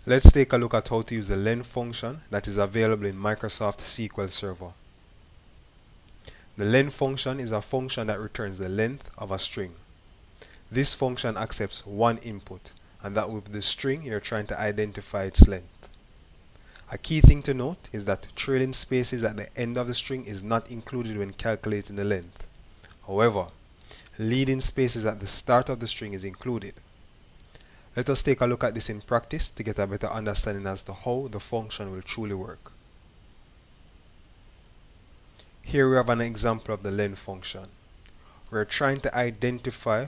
Let's take a look at how to use the len function that is available in Microsoft SQL Server. The len function is a function that returns the length of a string. This function accepts one input, and that will be the string you're trying to identify its length. A key thing to note is that trailing spaces at the end of the string is not included when calculating the length. However, leading spaces at the start of the string is included. Let us take a look at this in practice to get a better understanding as to how the function will truly work. Here we have an example of the len function. We're trying to identify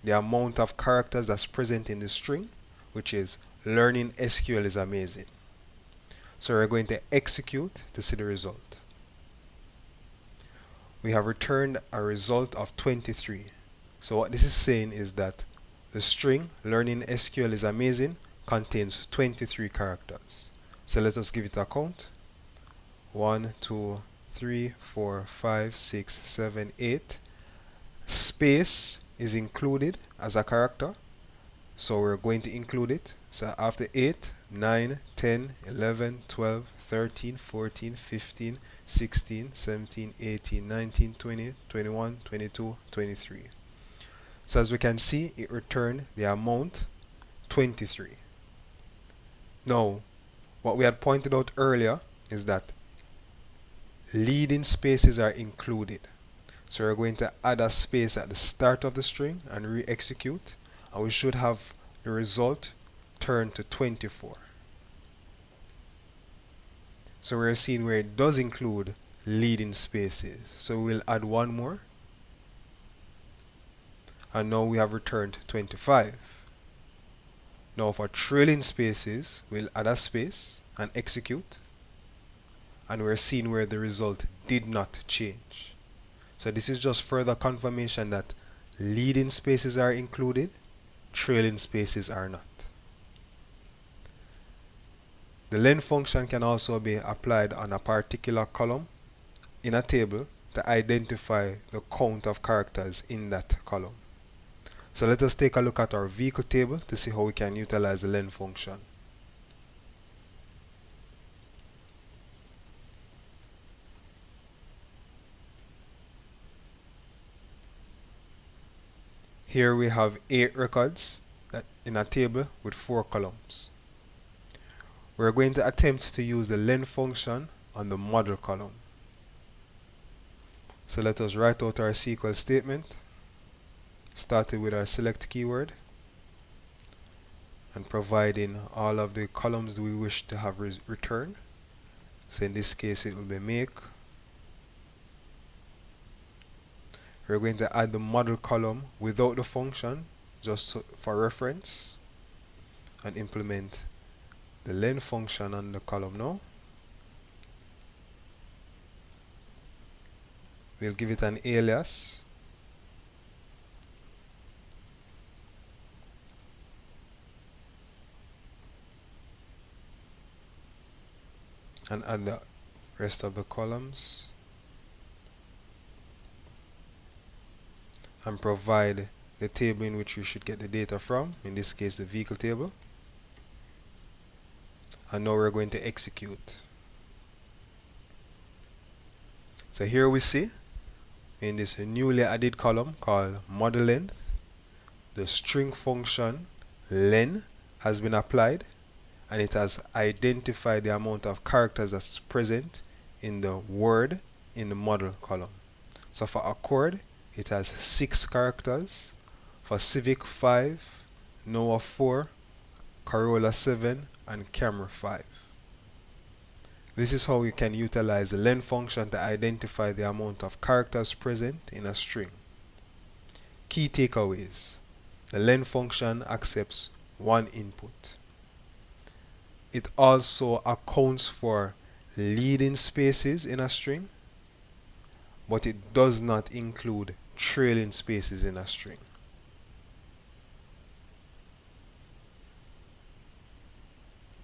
the amount of characters that's present in the string, which is learning SQL is amazing. So we're going to execute to see the result. We have returned a result of 23. So what this is saying is that the string learning SQL is amazing contains 23 characters. So let us give it a count. 1, 2, 3, 4, 5, 6, 7, 8. Space is included as a character, so we're going to include it. So after 8, 9, 10, 11, 12, 13, 14, 15, 16, 17, 18, 19, 20, 21, 22, 23. So as we can see, it returned the amount 23. Now, what we had pointed out earlier is that leading spaces are included. So we're going to add a space at the start of the string and re-execute, and we should have the result turn to 24. So we're seeing where it does include leading spaces. So we'll add one more, and now we have returned 25. Now for trailing spaces, we'll add a space and execute, and we're seeing where the result did not change. So this is just further confirmation that leading spaces are included, trailing spaces are not. The len function can also be applied on a particular column in a table to identify the count of characters in that column. So let us take a look at our vehicle table to see how we can utilize the len function. Here we have 8 records in a table with 4 columns. We're going to attempt to use the len function on the model column. So let us write out our SQL statement, starting with our select keyword and providing all of the columns we wish to have returned. So in this case it will be make. We're going to add the model column without the function just for reference and implement the len function on the column now. We'll give it an alias. And add the rest of the columns. And provide the table in which you should get the data from, in this case the vehicle table. And now we're going to execute. So here we see in this newly added column called model length, the string function len has been applied, and it has identified the amount of characters that's present in the word in the model column. So for accord, it has 6 characters, for Civic 5, Noah 4, Corolla 7, and Camry 5. This is how you can utilize the len function to identify the amount of characters present in a string. Key takeaways. The len function accepts one input. It also accounts for leading spaces in a string, but it does not include trailing spaces in a string.